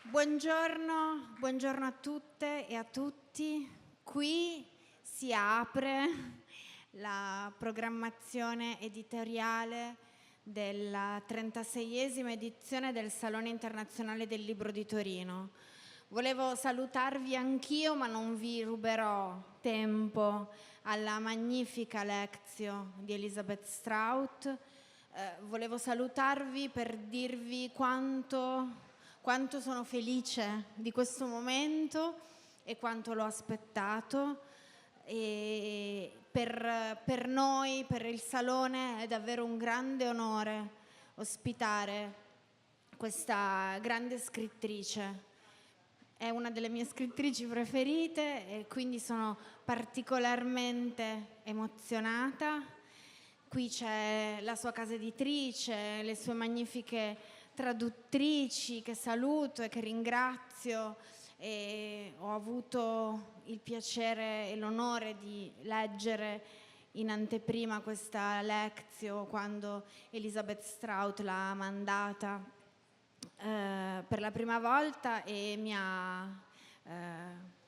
Buongiorno, buongiorno a tutte e a tutti. Qui si apre la programmazione editoriale della 36esima edizione del Salone Internazionale del Libro di Torino. Volevo salutarvi anch'io, ma non vi ruberò tempo alla magnifica lectio di Elizabeth Strout. Volevo salutarvi per dirvi quanto sono felice di questo momento e quanto l'ho aspettato. E per noi, per il Salone, è davvero un grande onore ospitare questa grande scrittrice. È una delle mie scrittrici preferite e quindi sono particolarmente emozionata. Qui c'è la sua casa editrice, le sue magnifiche traduttrici che saluto e che ringrazio, e ho avuto il piacere e l'onore di leggere in anteprima questa lectio quando Elizabeth Strout l'ha mandata per la prima volta e mi ha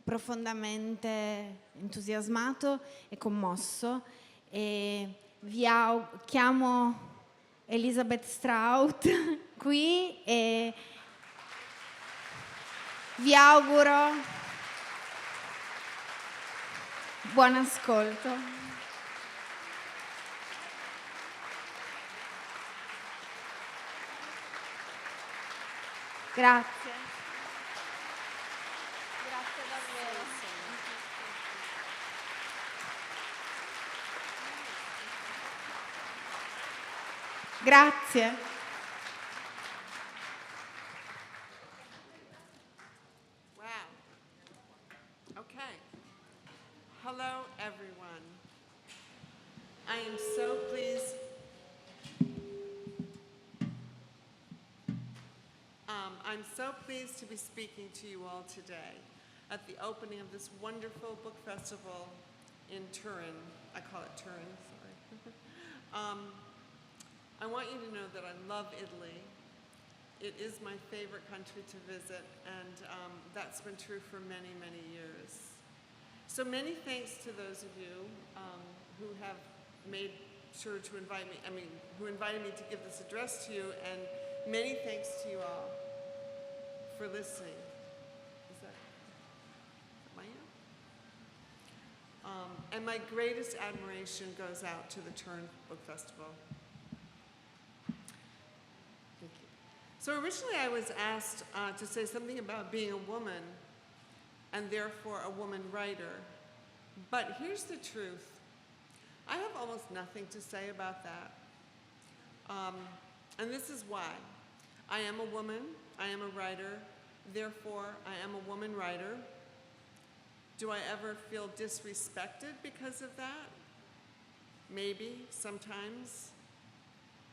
profondamente entusiasmato e commosso. E chiamo Elizabeth Strout qui e vi auguro buon ascolto. Grazie. Grazie davvero. Grazie. Wow. Okay. Hello, everyone. I am so pleased. I'm so pleased to be speaking to you all today at the opening of this wonderful book festival in Turin. I call it Turin, sorry. I want you to know that I love Italy. It is my favorite country to visit, and that's been true for many, many years. So many thanks to those of you who have made sure to invite me, who invited me to give this address to you, and many thanks to you all for listening. Is that my ear? And my greatest admiration goes out to the Turin Book Festival. Thank you. So originally I was asked to say something about being a woman and therefore a woman writer. But here's the truth. I have almost nothing to say about that. And this is why. I am a woman, I am a writer, therefore I am a woman writer. Do I ever feel disrespected because of that? Maybe, sometimes.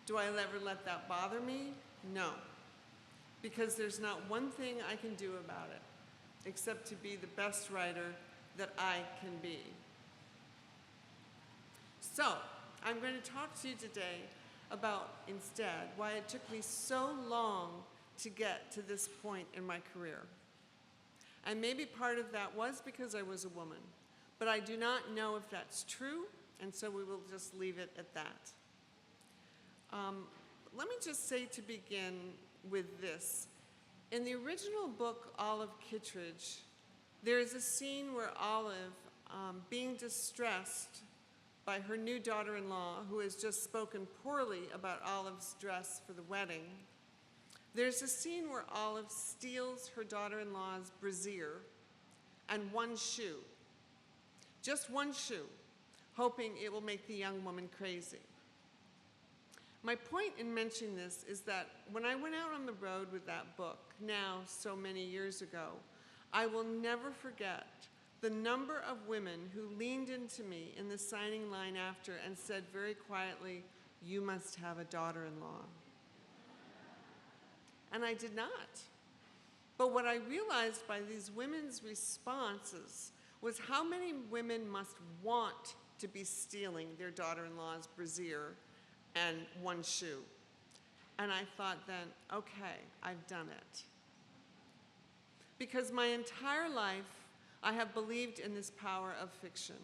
Do I ever let that bother me? No. Because there's not one thing I can do about it, except to be the best writer that I can be. So, I'm going to talk to you today about, instead, why it took me so long to get to this point in my career. And maybe part of that was because I was a woman, but I do not know if that's true, and so we will just leave it at that. Let me just say to begin with this. In the original book, Olive Kittredge, there is a scene where Olive, being distressed by her new daughter-in-law, who has just spoken poorly about Olive's dress for the wedding, there's a scene where Olive steals her daughter-in-law's brassiere and one shoe, just one shoe, hoping it will make the young woman crazy. My point in mentioning this is that when I went out on the road with that book, now so many years ago, I will never forget the number of women who leaned into me in the signing line after and said very quietly, "You must have a daughter-in-law." And I did not. But what I realized by these women's responses was how many women must want to be stealing their daughter-in-law's brassiere and one shoe. And I thought then, okay, I've done it. because my entire life I have believed in this power of fiction,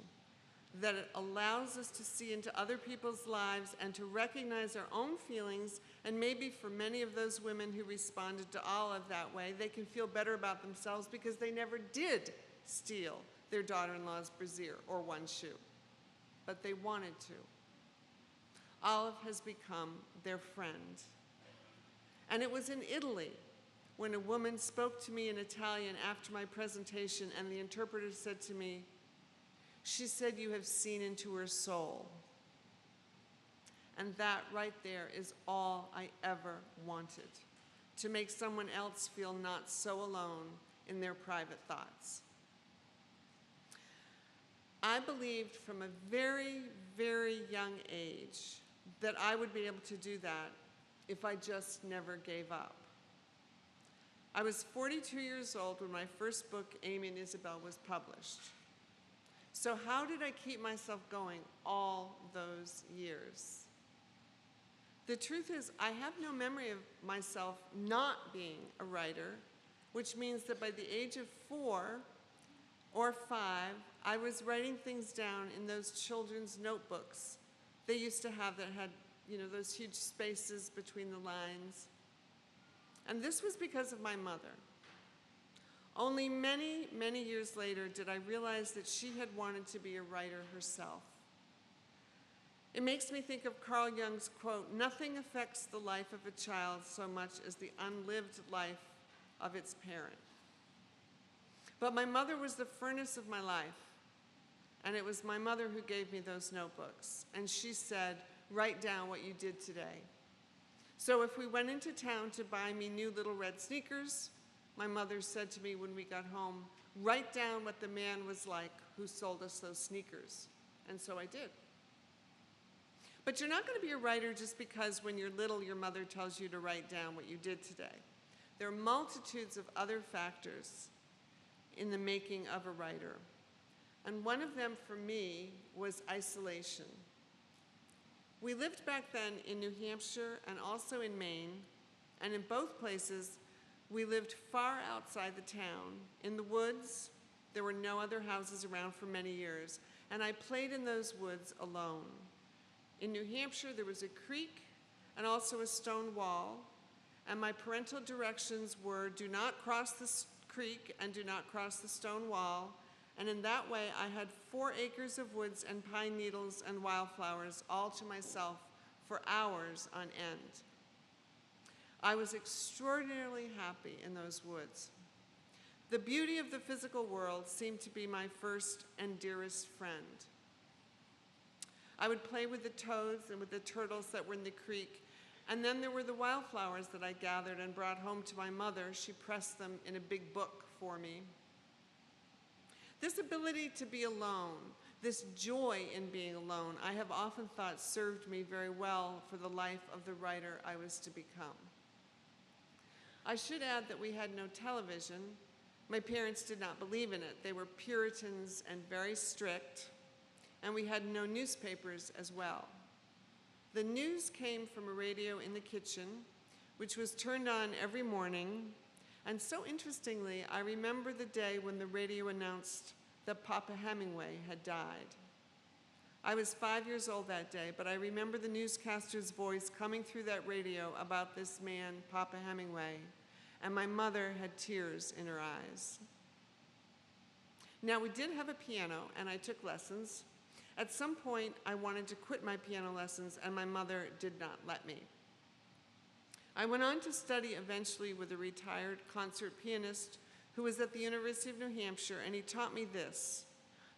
that it allows us to see into other people's lives and to recognize our own feelings, and maybe for many of those women who responded to Olive that way, they can feel better about themselves because they never did steal their daughter-in-law's brassiere or one shoe, but they wanted to. Olive has become their friend. And it was in Italy when a woman spoke to me in Italian after my presentation, and the interpreter said to me, she said, "You have seen into her soul." And that right there is all I ever wanted, to make someone else feel not so alone in their private thoughts. I believed from a very, very young age that I would be able to do that if I just never gave up. I was 42 years old when my first book, Amy and Isabel, was published. So how did I keep myself going all those years? The truth is, I have no memory of myself not being a writer, which means that by the age of 4 or 5, I was writing things down in those children's notebooks they used to have that had, those huge spaces between the lines. And this was because of my mother. Only many, many years later did I realize that she had wanted to be a writer herself. It makes me think of Carl Jung's quote, "Nothing affects the life of a child so much as the unlived life of its parent." But my mother was the furnace of my life, and it was my mother who gave me those notebooks. And she said, "Write down what you did today." So if we went into town to buy me new little red sneakers, my mother said to me when we got home, "Write down what the man was like who sold us those sneakers." And so I did. But you're not going to be a writer just because when you're little your mother tells you to write down what you did today. There are multitudes of other factors in the making of a writer. And one of them for me was isolation. We lived back then in New Hampshire and also in Maine, and in both places we lived far outside the town, in the woods. There were no other houses around for many years, and I played in those woods alone. In New Hampshire, there was a creek and also a stone wall, and my parental directions were, do not cross this creek and do not cross the stone wall, and in that way I had 4 acres of woods and pine needles and wildflowers all to myself for hours on end. I was extraordinarily happy in those woods. The beauty of the physical world seemed to be my first and dearest friend. I would play with the toads and with the turtles that were in the creek, and then there were the wildflowers that I gathered and brought home to my mother. She pressed them in a big book for me. This ability to be alone, this joy in being alone, I have often thought served me very well for the life of the writer I was to become. I should add that we had no television. My parents did not believe in it. They were Puritans and very strict, and we had no newspapers as well. The news came from a radio in the kitchen, which was turned on every morning, and so interestingly, I remember the day when the radio announced that Papa Hemingway had died. I was 5 years old that day, but I remember the newscaster's voice coming through that radio about this man, Papa Hemingway, and my mother had tears in her eyes. Now, we did have a piano, and I took lessons. At some point, I wanted to quit my piano lessons, and my mother did not let me. I went on to study eventually with a retired concert pianist who was at the University of New Hampshire, and he taught me this,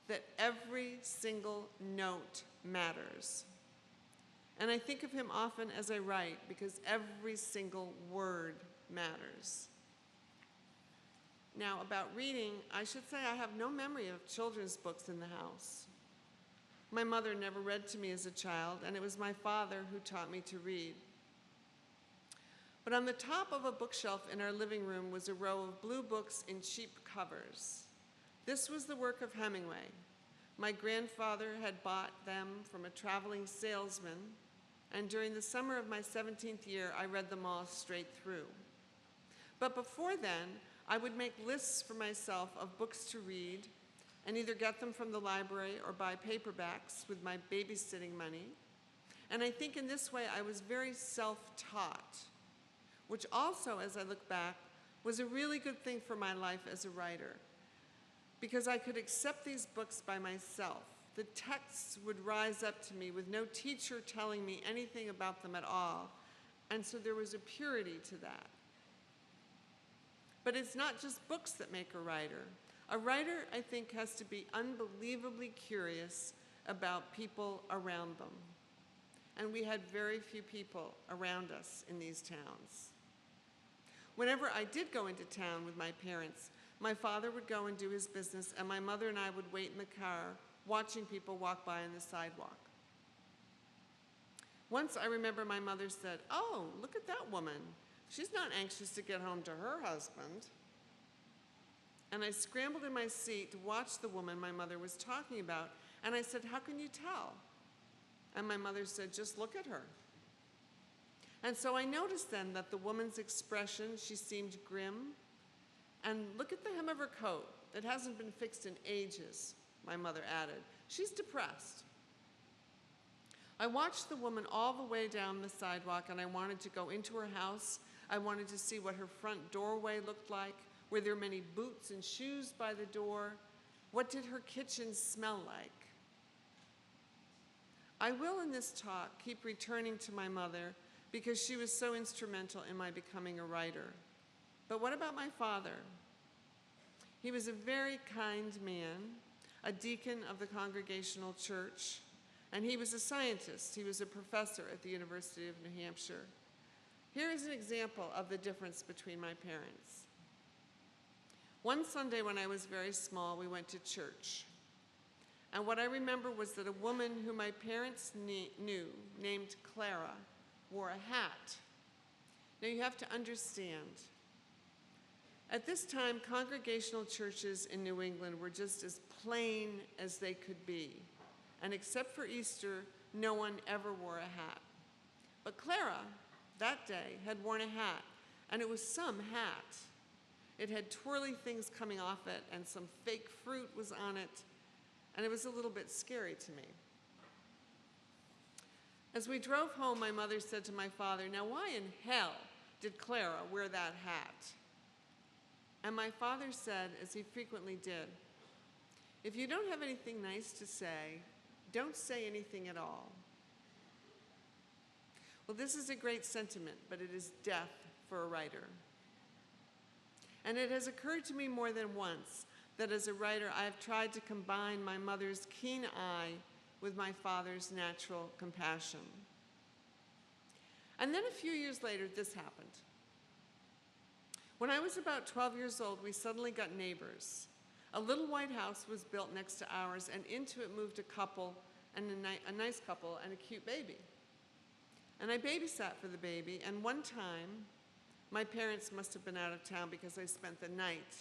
that every single note matters. And I think of him often as I write, because every single word matters. Now, about reading, I should say I have no memory of children's books in the house. My mother never read to me as a child, and it was my father who taught me to read. But on the top of a bookshelf in our living room was a row of blue books in cheap covers. This was the work of Hemingway. My grandfather had bought them from a traveling salesman, and during the summer of my 17th year, I read them all straight through. But before then, I would make lists for myself of books to read and either get them from the library or buy paperbacks with my babysitting money. And I think in this way I was very self-taught, which also, as I look back, was a really good thing for my life as a writer, because I could accept these books by myself. The texts would rise up to me with no teacher telling me anything about them at all, and so there was a purity to that. But it's not just books that make a writer. A writer, I think, has to be unbelievably curious about people around them. And we had very few people around us in these towns. Whenever I did go into town with my parents, my father would go and do his business, and my mother and I would wait in the car, watching people walk by on the sidewalk. Once I remember my mother said, "Oh, look at that woman. She's not anxious to get home to her husband." And I scrambled in my seat to watch the woman my mother was talking about, and I said, "How can you tell?" And my mother said, "Just look at her." And so I noticed then that the woman's expression, she seemed grim. And look at the hem of her coat. It hasn't been fixed in ages, my mother added. She's depressed. I watched the woman all the way down the sidewalk, and I wanted to go into her house. I wanted to see what her front doorway looked like. Were there many boots and shoes by the door? What did her kitchen smell like? I will, in this talk, keep returning to my mother because she was so instrumental in my becoming a writer. But what about my father? He was a very kind man, a deacon of the Congregational Church, and he was a scientist. He was a professor at the University of New Hampshire. Here is an example of the difference between my parents. One Sunday when I was very small, we went to church. And what I remember was that a woman who my parents knew, named Clara, wore a hat. Now you have to understand, at this time, congregational churches in New England were just as plain as they could be. And except for Easter, no one ever wore a hat. But Clara, that day, had worn a hat, and it was some hat. It had twirly things coming off it, and some fake fruit was on it, and it was a little bit scary to me. As we drove home, my mother said to my father, "Now why in hell did Clara wear that hat?" And my father said, as he frequently did, "If you don't have anything nice to say, don't say anything at all." Well, this is a great sentiment, but it is death for a writer. And it has occurred to me more than once that as a writer, I have tried to combine my mother's keen eye with my father's natural compassion. And then a few years later, this happened. When I was about 12 years old, we suddenly got neighbors. A little white house was built next to ours, and into it moved a couple, and a nice couple, and a cute baby. And I babysat for the baby, and one time, my parents must have been out of town because I spent the night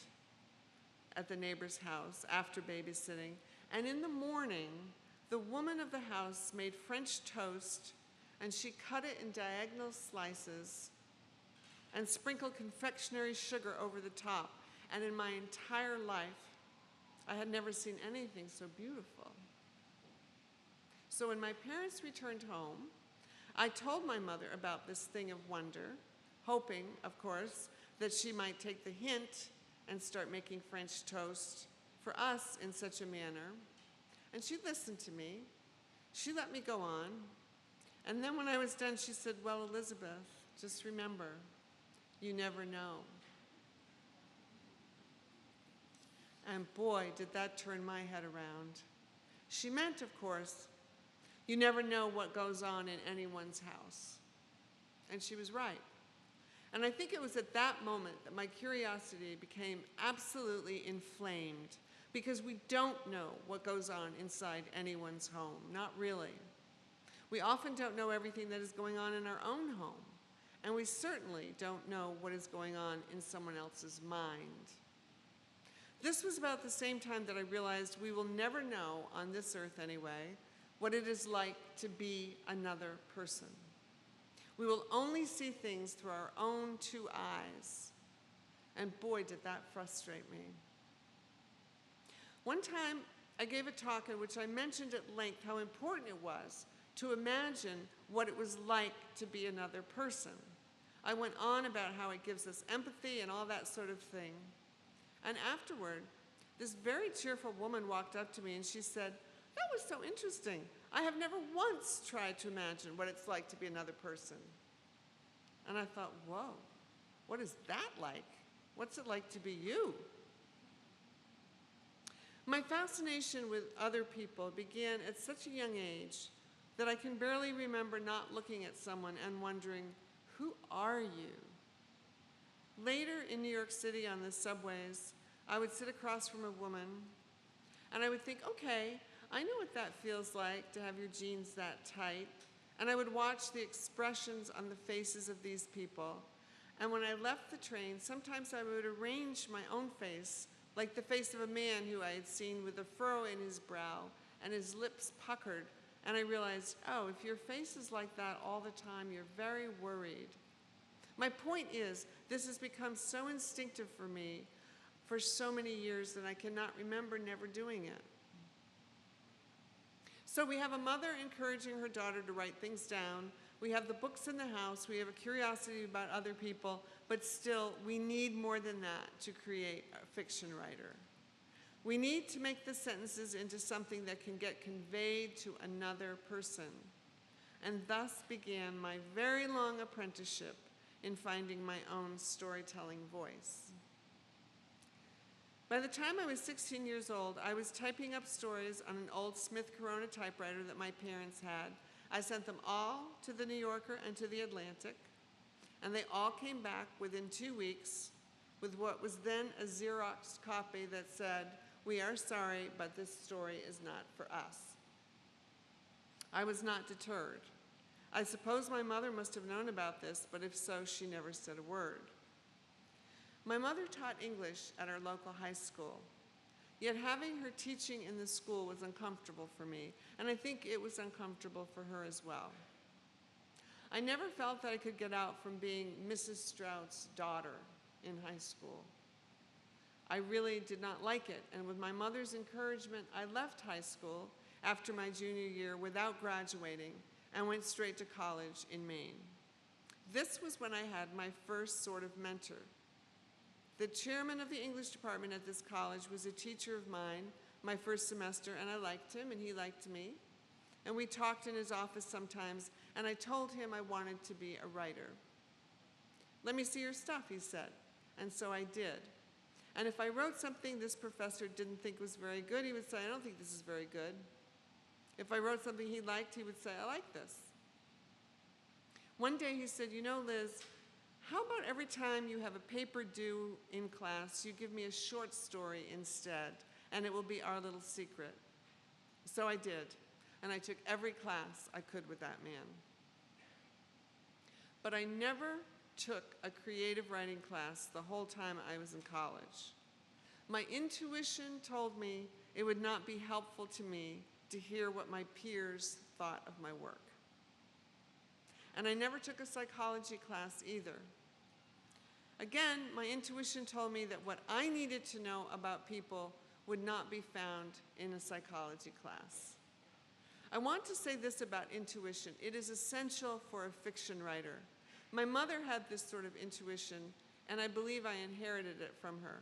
at the neighbor's house after babysitting. And in the morning, the woman of the house made French toast, and she cut it in diagonal slices and sprinkled confectionery sugar over the top. And in my entire life, I had never seen anything so beautiful. So when my parents returned home, I told my mother about this thing of wonder, hoping, of course, that she might take the hint and start making French toast for us in such a manner. And she listened to me. She let me go on. And then when I was done, she said, "Well, Elizabeth, just remember, you never know." And boy, did that turn my head around. She meant, of course, you never know what goes on in anyone's house. And she was right. And I think it was at that moment that my curiosity became absolutely inflamed, because we don't know what goes on inside anyone's home, not really. We often don't know everything that is going on in our own home, and we certainly don't know what is going on in someone else's mind. This was about the same time that I realized we will never know, on this earth anyway, what it is like to be another person. We will only see things through our own two eyes. And boy, did that frustrate me. One time, I gave a talk in which I mentioned at length how important it was to imagine what it was like to be another person. I went on about how it gives us empathy and all that sort of thing. And afterward, this very cheerful woman walked up to me and she said, "That was so interesting. I have never once tried to imagine what it's like to be another person." And I thought, whoa, what is that like? What's it like to be you? My fascination with other people began at such a young age that I can barely remember not looking at someone and wondering, who are you? Later in New York City on the subways, I would sit across from a woman and I would think, okay, I know what that feels like to have your jeans that tight. And I would watch the expressions on the faces of these people. And when I left the train, sometimes I would arrange my own face like the face of a man who I had seen with a furrow in his brow and his lips puckered. And I realized, oh, if your face is like that all the time, you're very worried. My point is, this has become so instinctive for me for so many years that I cannot remember never doing it. So we have a mother encouraging her daughter to write things down. We have the books in the house. We have a curiosity about other people, but still, we need more than that to create a fiction writer. We need to make the sentences into something that can get conveyed to another person. And thus began my very long apprenticeship in finding my own storytelling voice. By the time I was 16 years old, I was typing up stories on an old Smith Corona typewriter that my parents had. I sent them all to the New Yorker and to the Atlantic, and they all came back within 2 weeks with what was then a Xerox copy that said, "We are sorry, but this story is not for us." I was not deterred. I suppose my mother must have known about this, but if so, she never said a word. My mother taught English at our local high school, yet having her teaching in the school was uncomfortable for me, and I think it was uncomfortable for her as well. I never felt that I could get out from being Mrs. Strout's daughter in high school. I really did not like it, and with my mother's encouragement, I left high school after my junior year without graduating and went straight to college in Maine. This was when I had my first sort of mentor. The chairman of the English department at this college was a teacher of mine my first semester, and I liked him and he liked me. And we talked in his office sometimes, and I told him I wanted to be a writer. "Let me see your stuff," he said, and so I did. And if I wrote something this professor didn't think was very good, he would say, "I don't think this is very good." If I wrote something he liked, he would say, "I like this." One day he said, "You know, Liz, how about every time you have a paper due in class, you give me a short story instead, and it will be our little secret?" So I did, and I took every class I could with that man. But I never took a creative writing class the whole time I was in college. My intuition told me it would not be helpful to me to hear what my peers thought of my work. And I never took a psychology class either. Again, my intuition told me that what I needed to know about people would not be found in a psychology class. I want to say this about intuition. It is essential for a fiction writer. My mother had this sort of intuition, and I believe I inherited it from her.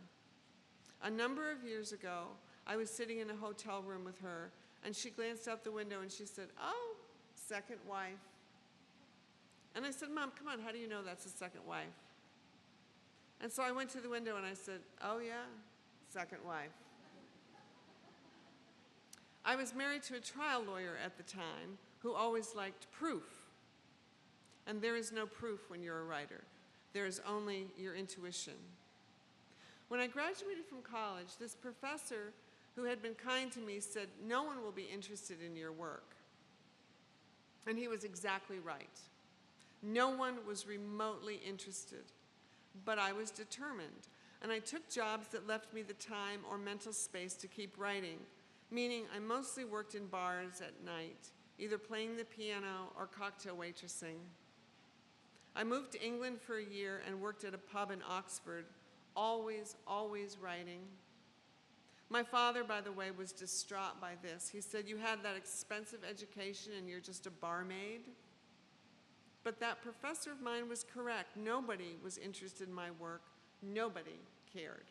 A number of years ago, I was sitting in a hotel room with her, and she glanced out the window and she said, "Oh, second wife." And I said, "Mom, come on, how do you know that's a second wife?" And so I went to the window and I said, "Oh yeah, second wife." I was married to a trial lawyer at the time who always liked proof. And there is no proof when you're a writer. There is only your intuition. When I graduated from college, this professor who had been kind to me said, "No one will be interested in your work." And he was exactly right. No one was remotely interested. But I was determined, and I took jobs that left me the time or mental space to keep writing, meaning I mostly worked in bars at night, either playing the piano or cocktail waitressing. I moved to England for a year and worked at a pub in Oxford, always, always writing. My father, by the way, was distraught by this. He said, "You had that expensive education and you're just a barmaid." But that professor of mine was correct. Nobody was interested in my work. Nobody cared.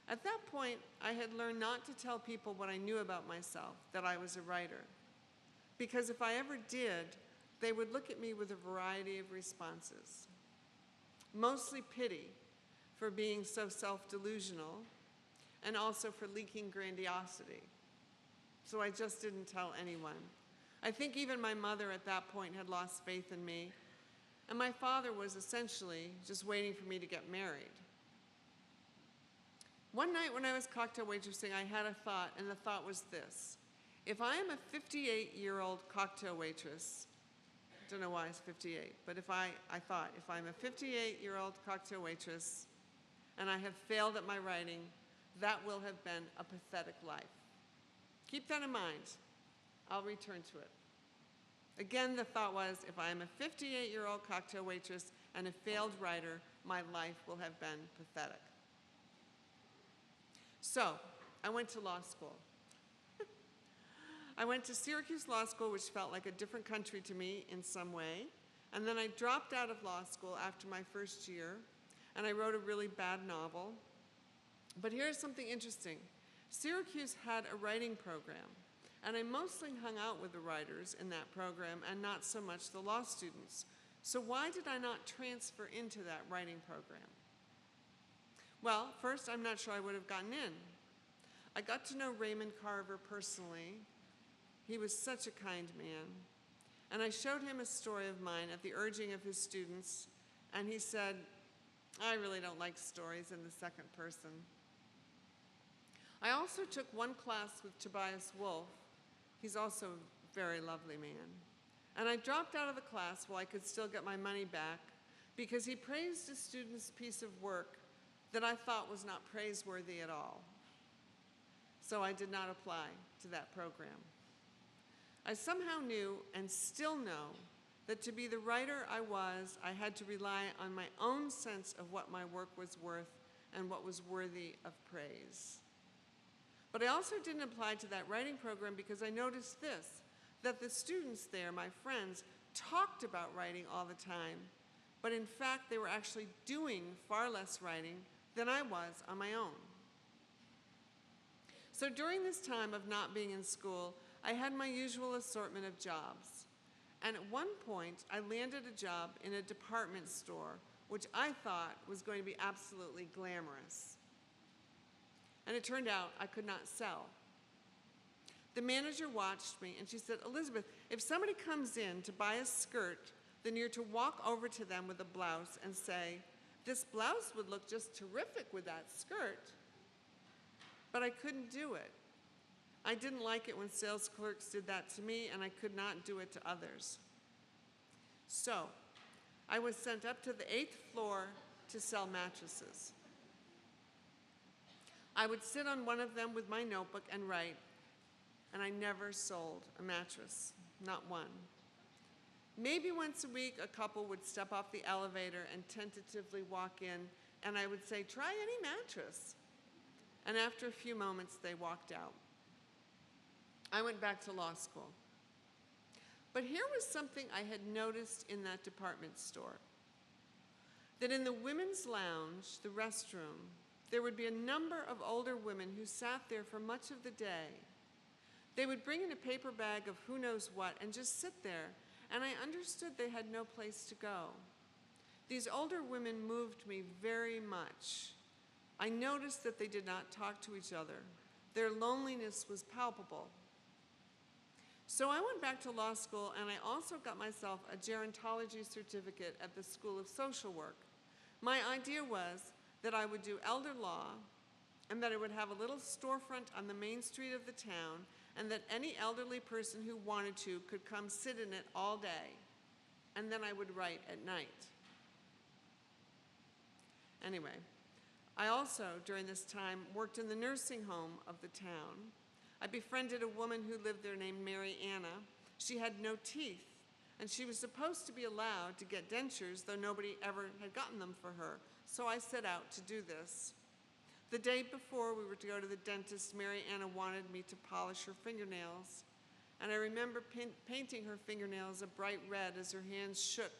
At that point, I had learned not to tell people what I knew about myself, that I was a writer. Because if I ever did, they would look at me with a variety of responses. Mostly pity for being so self-delusional, and also for leaking grandiosity. So I just didn't tell anyone. I think even my mother at that point had lost faith in me, and my father was essentially just waiting for me to get married. One night when I was cocktail waitressing, I had a thought, and the thought was this: if I am a 58-year-old cocktail waitress, I don't know why it's 58, but I thought, if I'm a 58-year-old cocktail waitress and I have failed at my writing, that will have been a pathetic life. Keep that in mind. I'll return to it. Again, the thought was, if I am a 58-year-old cocktail waitress and a failed writer, my life will have been pathetic. So, I went to law school. I went to Syracuse Law School, which felt like a different country to me in some way. And then I dropped out of law school after my first year, and I wrote a really bad novel. But here's something interesting. Syracuse had a writing program, and I mostly hung out with the writers in that program and not so much the law students. So why did I not transfer into that writing program? Well, first, I'm not sure I would have gotten in. I got to know Raymond Carver personally. He was such a kind man. And I showed him a story of mine at the urging of his students, and he said, "I really don't like stories in the second person." I also took one class with Tobias Wolff. He's also a very lovely man. And I dropped out of the class while I could still get my money back because he praised a student's piece of work that I thought was not praiseworthy at all. So I did not apply to that program. I somehow knew, and still know, that to be the writer I was, I had to rely on my own sense of what my work was worth and what was worthy of praise. But I also didn't apply to that writing program because I noticed this, that the students there, my friends, talked about writing all the time, but in fact they were actually doing far less writing than I was on my own. So during this time of not being in school, I had my usual assortment of jobs. And at one point, I landed a job in a department store, which I thought was going to be absolutely glamorous. And it turned out I could not sell. The manager watched me and she said, "Elizabeth, if somebody comes in to buy a skirt, then you're to walk over to them with a blouse and say, 'This blouse would look just terrific with that skirt.'" But I couldn't do it. I didn't like it when sales clerks did that to me, and I could not do it to others. So I was sent up to the 8th floor to sell mattresses. I would sit on one of them with my notebook and write, and I never sold a mattress, not one. Maybe once a week, a couple would step off the elevator and tentatively walk in, and I would say, "Try any mattress." And after a few moments, they walked out. I went back to law school. But here was something I had noticed in that department store. That in the women's lounge, the restroom, there would be a number of older women who sat there for much of the day. They would bring in a paper bag of who knows what and just sit there, and I understood they had no place to go. These older women moved me very much. I noticed that they did not talk to each other. Their loneliness was palpable. So I went back to law school, and I also got myself a gerontology certificate at the School of Social Work. My idea was that I would do elder law, and that I would have a little storefront on the main street of the town, and that any elderly person who wanted to could come sit in it all day, and then I would write at night. Anyway, I also, during this time, worked in the nursing home of the town. I befriended a woman who lived there named Mary Anna. She had no teeth, and she was supposed to be allowed to get dentures, though nobody ever had gotten them for her. So I set out to do this. The day before we were to go to the dentist, Mary Anna wanted me to polish her fingernails, and I remember painting her fingernails a bright red as her hands shook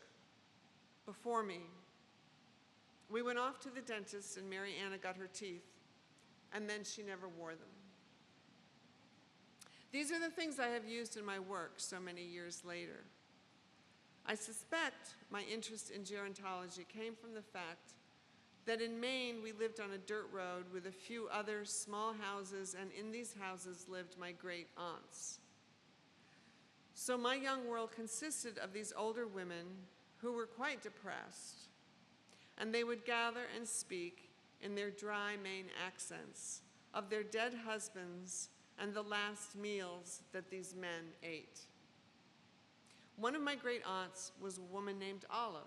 before me. We went off to the dentist, and Mary Anna got her teeth, and then she never wore them. These are the things I have used in my work so many years later. I suspect my interest in gerontology came from the fact that in Maine we lived on a dirt road with a few other small houses, and in these houses lived my great aunts. So my young world consisted of these older women who were quite depressed, and they would gather and speak in their dry Maine accents of their dead husbands and the last meals that these men ate. One of my great aunts was a woman named Olive.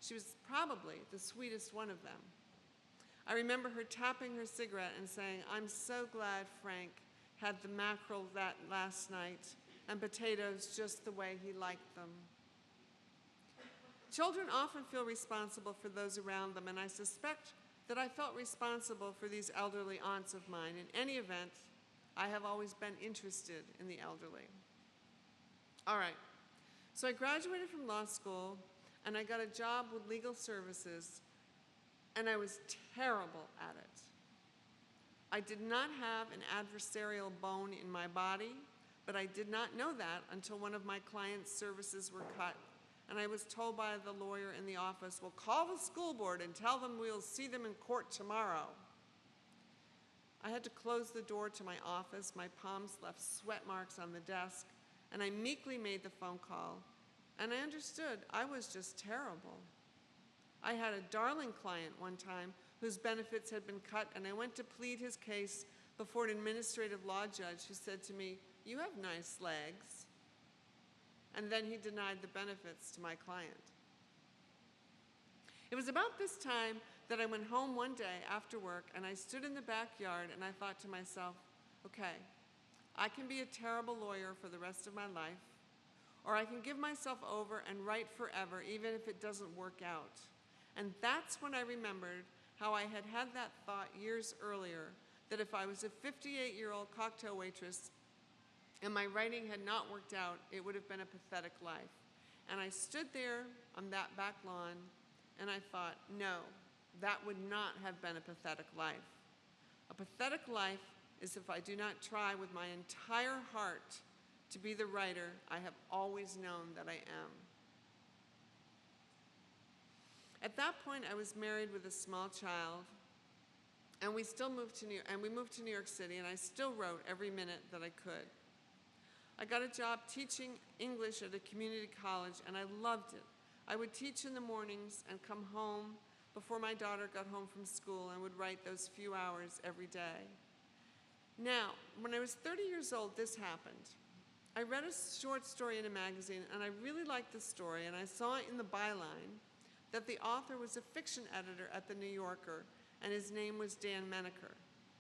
She was probably the sweetest one of them. I remember her tapping her cigarette and saying, "I'm so glad Frank had the mackerel that last night and potatoes just the way he liked them." Children often feel responsible for those around them, and I suspect that I felt responsible for these elderly aunts of mine. In any event, I have always been interested in the elderly. All right, so I graduated from law school, and I got a job with legal services, and I was terrible at it. I did not have an adversarial bone in my body, but I did not know that until one of my clients' services were cut, and I was told by the lawyer in the office, "Well, call the school board and tell them we'll see them in court tomorrow." I had to close the door to my office. My palms left sweat marks on the desk, and I meekly made the phone call, and I understood I was just terrible. I had a darling client one time whose benefits had been cut, and I went to plead his case before an administrative law judge who said to me, "You have nice legs." And then he denied the benefits to my client. It was about this time that I went home one day after work, and I stood in the backyard, and I thought to myself, okay, I can be a terrible lawyer for the rest of my life, or I can give myself over and write forever, even if it doesn't work out. And that's when I remembered how I had had that thought years earlier, that if I was a 58-year-old cocktail waitress and my writing had not worked out, it would have been a pathetic life. And I stood there on that back lawn, and I thought, no, that would not have been a pathetic life. A pathetic life is if I do not try with my entire heart to be the writer I have always known that I am. At that point, I was married with a small child, and we moved to New York City, and I still wrote every minute that I could. I got a job teaching English at a community college, and I loved it. I would teach in the mornings and come home before my daughter got home from school and would write those few hours every day. Now, when I was 30 years old, this happened. I read a short story in a magazine, and I really liked the story, and I saw in the byline that the author was a fiction editor at The New Yorker, and his name was Dan Menaker.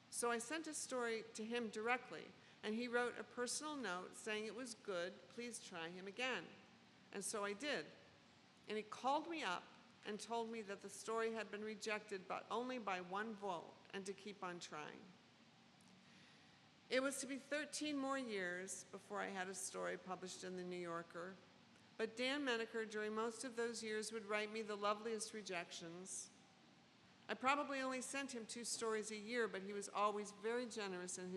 So I sent a story to him directly, and he wrote a personal note saying it was good, please try him again. And so I did. And he called me up and told me that the story had been rejected, but only by one vote, and to keep on trying. It was to be 13 more years before I had a story published in The New Yorker, but Dan Menaker, during most of those years, would write me the loveliest rejections. I probably only sent him 2 stories a year, but he was always very generous in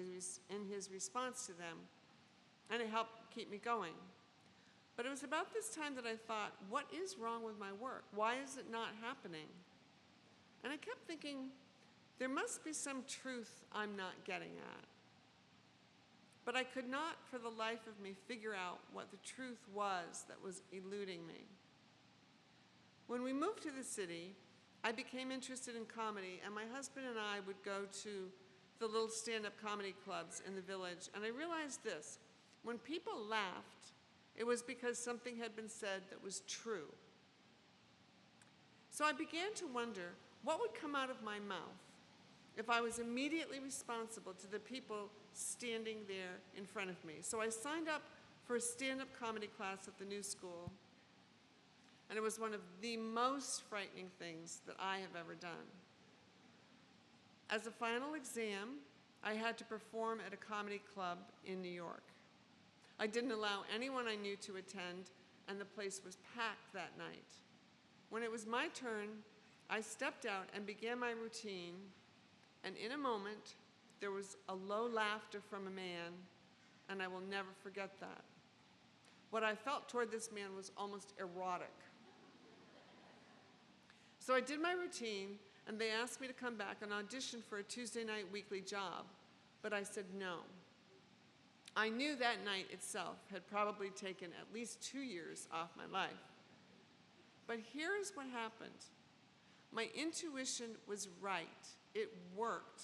his response to them, and it helped keep me going. But it was about this time that I thought, what is wrong with my work? Why is it not happening? And I kept thinking, there must be some truth I'm not getting at. But I could not, for the life of me, figure out what the truth was that was eluding me. When we moved to the city, I became interested in comedy, and my husband and I would go to the little stand-up comedy clubs in the village, and I realized this: when people laughed, it was because something had been said that was true. So I began to wonder what would come out of my mouth if I was immediately responsible to the people standing there in front of me. So I signed up for a stand-up comedy class at the new school, and it was one of the most frightening things that I have ever done. As a final exam, I had to perform at a comedy club in New York. I didn't allow anyone I knew to attend, and the place was packed that night. When it was my turn, I stepped out and began my routine, and in a moment, there was a low laughter from a man, and I will never forget that. What I felt toward this man was almost erotic. So I did my routine, and they asked me to come back and audition for a Tuesday night weekly job, but I said no. I knew that night itself had probably taken at least 2 years off my life. But here is what happened. My intuition was right. It worked.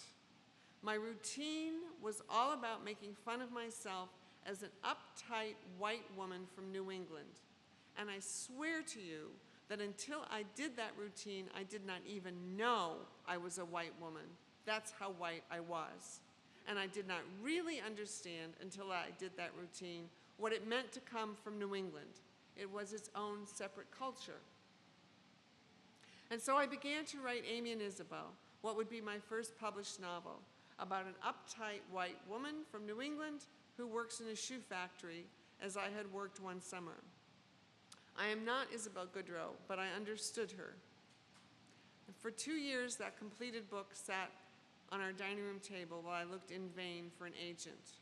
My routine was all about making fun of myself as an uptight white woman from New England. And I swear to you that until I did that routine, I did not even know I was a white woman. That's how white I was. And I did not really understand until I did that routine what it meant to come from New England. It was its own separate culture. And so I began to write Amy and Isabel, what would be my first published novel, about an uptight white woman from New England who works in a shoe factory, as I had worked one summer. I am not Isabel Goodrow, but I understood her. And for 2 years, that completed book sat on our dining room table while I looked in vain for an agent.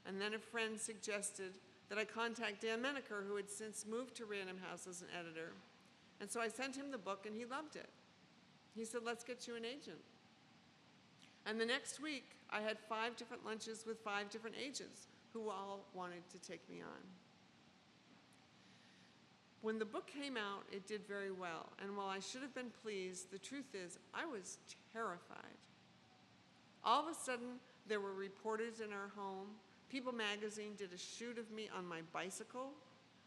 And then a friend suggested that I contact Dan Menaker, who had since moved to Random House as an editor. And so I sent him the book, and he loved it. He said, let's get you an agent. And the next week, I had 5 different lunches with 5 different agents who all wanted to take me on. When the book came out, it did very well. And while I should have been pleased, the truth is I was terrified. All of a sudden, there were reporters in our home. People magazine did a shoot of me on my bicycle.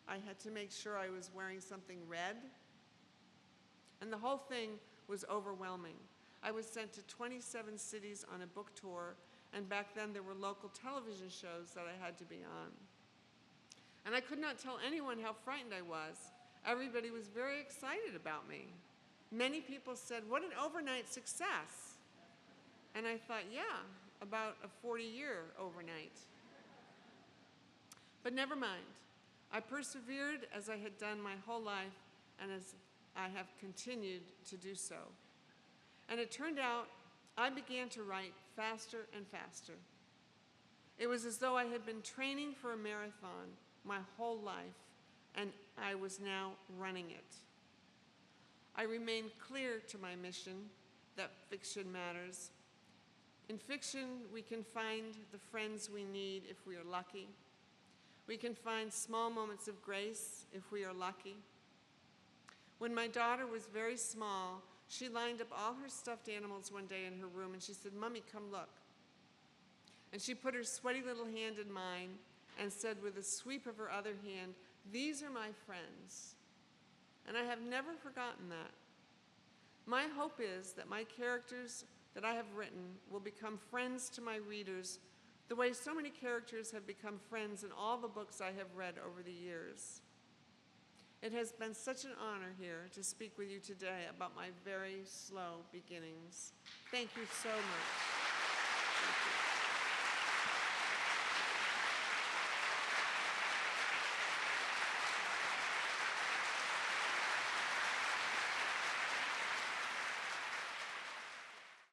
I had to make sure I was wearing something red. And the whole thing was overwhelming. I was sent to 27 cities on a book tour, and back then there were local television shows that I had to be on. And I could not tell anyone how frightened I was. Everybody was very excited about me. Many people said, what an overnight success. And I thought, yeah, about a 40-year overnight. But never mind. I persevered as I had done my whole life, and as I have continued to do so. And it turned out I began to write faster and faster. It was as though I had been training for a marathon my whole life, and I was now running it. I remained clear to my mission that fiction matters. In fiction, we can find the friends we need if we are lucky. We can find small moments of grace if we are lucky. When my daughter was very small, she lined up all her stuffed animals one day in her room, and she said, Mommy, come look. And she put her sweaty little hand in mine and said with a sweep of her other hand, these are my friends. And I have never forgotten that. My hope is that my characters that I have written will become friends to my readers the way so many characters have become friends in all the books I have read over the years. It has been such an honor here to speak with you today about my very slow beginnings. Thank you so much.